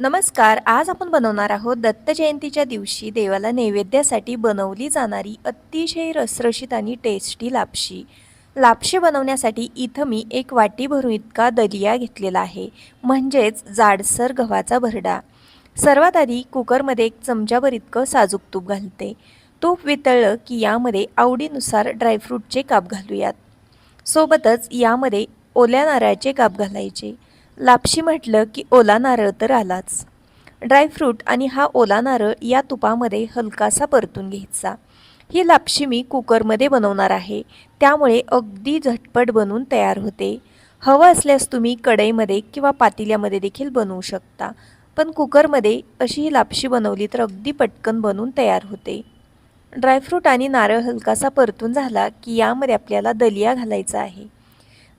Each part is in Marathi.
नमस्कार. आज आपण बनवणार आहोत दत्त जयंतीच्या दिवशी देवाला नैवेद्यासाठी बनवली जाणारी अतिशय रसरशीत आणि टेस्टी लापशी. लापशी बनवण्यासाठी इथं मी एक वाटी भरून इतका दलिया घेतलेला आहे, म्हणजेच जाडसर गव्हाचा भरडा. सर्वात आधी कुकरमध्ये 1 चमचाभर इतकं साजूक तूप घालते. तूप वितळलं की यामध्ये आवडीनुसार ड्रायफ्रूटचे काप घालूयात. सोबतच यामध्ये ओल्या नारळाचे काप घालायचे. लापशी म्हटलं की ओला नारळ तर आलाच. ड्रायफ्रूट आणि हा ओला नारळ या तुपामध्ये हलकासा परतून घ्यायचा. ही लापशी मी कुकरमध्ये बनवणार आहे, त्यामुळे अगदी झटपट बनवून तयार होते. हवं असल्यास तुम्ही कढईमध्ये किंवा पातेल्यामध्ये देखील बनवू शकता, पण कुकरमध्ये अशी ही लापशी बनवली तर अगदी पटकन बनवून तयार होते. ड्रायफ्रूट आणि नारळ हलकासा परतून झाला की यामध्ये आपल्याला दलिया घालायचा आहे.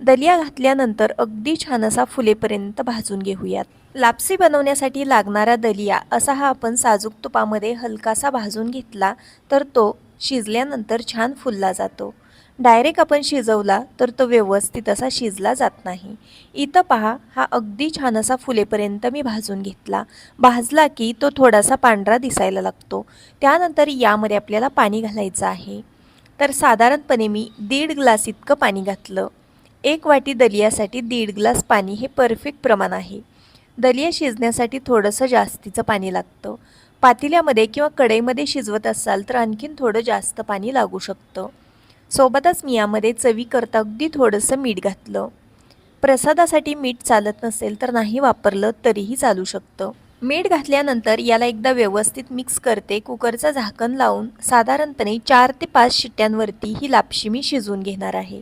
दलिया घातल्यानंतर अगदी छान असा फुलेपर्यंत भाजून घेऊयात. लापसी बनवण्यासाठी लागणारा दलिया असा हा आपण साजूक तुपामध्ये हलकासा भाजून घेतला तर तो शिजल्यानंतर छान फुलला जातो. डायरेक्ट आपण शिजवला तर तो व्यवस्थित असा शिजला जात नाही. इथं पहा, हा अगदी छान असा फुलेपर्यंत मी भाजून घेतला. भाजला की तो थोडासा पांढरा दिसायला लागतो. त्यानंतर यामध्ये आपल्याला पाणी घालायचं आहे. तर साधारणपणे मी 1.5 ग्लास इतकं पाणी घातलं. 1 वाटी दलियासाठी 1.5 ग्लास पाणी हे परफेक्ट प्रमाण आहे. दलिया शिजण्यासाठी थोडंसं जास्तीचं पाणी लागतं. पातेल्यामध्ये किंवा कढईमध्ये शिजवत असाल तर आणखीन थोडं जास्त पाणी लागू शकतं. सोबतच मी यामध्ये चवीकरता अगदी थोडंसं मीठ घातलं. प्रसादासाठी मीठ चालत नसेल तर नाही वापरलं तरीही चालू शकतं. मीठ घातल्यानंतर याला एकदा व्यवस्थित मिक्स करते. कुकरचं झाकण लावून साधारणपणे 4 ते 5 शिट्ट्यांवरती ही लापशी मी शिजवून घेणार आहे.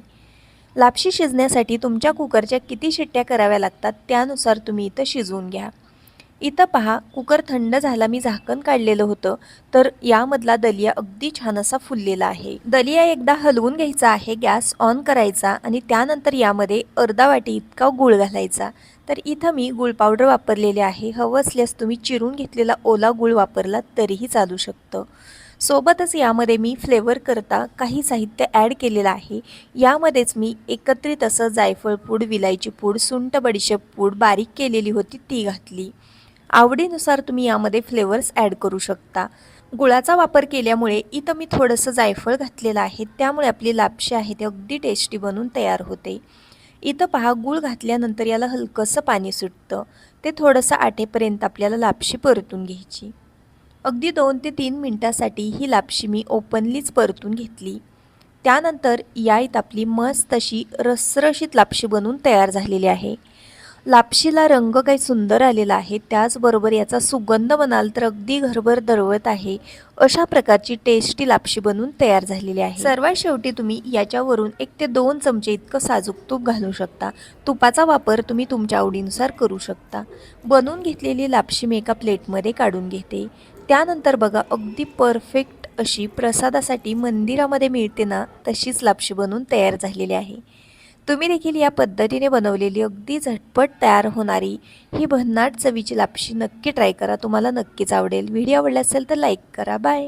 लापशी शिजण्यासाठी तुमच्या कुकरच्या किती शिट्ट्या कराव्या लागतात त्यानुसार तुम्ही इथं शिजवून घ्या. इथं पहा, कुकर थंड झाला, मी झाकण काढलेलं होतं, तर यामधला दलिया अगदी छान असा फुललेला आहे. दलिया एकदा हलवून घ्यायचा आहे, गॅस ऑन करायचा आणि त्यानंतर यामध्ये अर्धा वाटी इतका गूळ घालायचा. तर इथं मी गूळ पावडर वापरलेले आहे. हवं असल्यास तुम्ही चिरून घेतलेला ओला गूळ वापरला तरीही चालू शकतं. सोबतच यामध्ये मी फ्लेवर करता काही साहित्य ॲड केलेलं आहे. यामध्येच मी एकत्रित असं जायफळ पूड, विलायची पूड, सुंठ बडीशेप पूड बारीक केलेली होती ती घातली. आवडीनुसार तुम्ही यामध्ये फ्लेवर्स ॲड करू शकता. गुळाचा वापर केल्यामुळे इथं मी थोडंसं जायफळ घातलेलं आहे, त्यामुळे आपली लापशी आहे ते अगदी टेस्टी बनून तयार होते. इथं पहा, गूळ घातल्यानंतर याला हलकंसं पाणी सुटतं. ते थोडंसं आटेपर्यंत आपल्याला लापशी परतून घ्यायची. अगदी 2 ते 3 मिनटासाठी ही लापशी मी ओपनलीच परतून घेतली. त्यानंतर यात आपली मस्त अशी रसरशीत लापशी बनून तयार झालेली आहे. लापशीला रंग काही सुंदर आलेला आहे, त्याचबरोबर याचा सुगंध म्हणाल तर अगदी घरभर दरवळत आहे. अशा प्रकारची टेस्टी लापशी बनून तयार झालेली आहे. सर्वात शेवटी तुम्ही याच्यावरून 1 ते 2 चमचे इतकं साजूक तूप घालू शकता. तुपाचा वापर तुम्ही तुमच्या आवडीनुसार करू शकता. बनवून घेतलेली लापशी मी एका प्लेटमध्ये काढून घेते. त्यानंतर बघा, अगदी परफेक्ट अशी प्रसादासाठी मंदिरामध्ये मिळते ना तशीच लापशी बनवून तयार झालेली आहे. तुम्ही देखील या पद्धतीने बनवलेली अगदी झटपट तयार होणारी ही भन्नाट चवीची लापशी नक्की ट्राय करा. तुम्हाला नक्कीच आवडेल. व्हिडिओ आवडला असेल तर लाईक करा. बाय.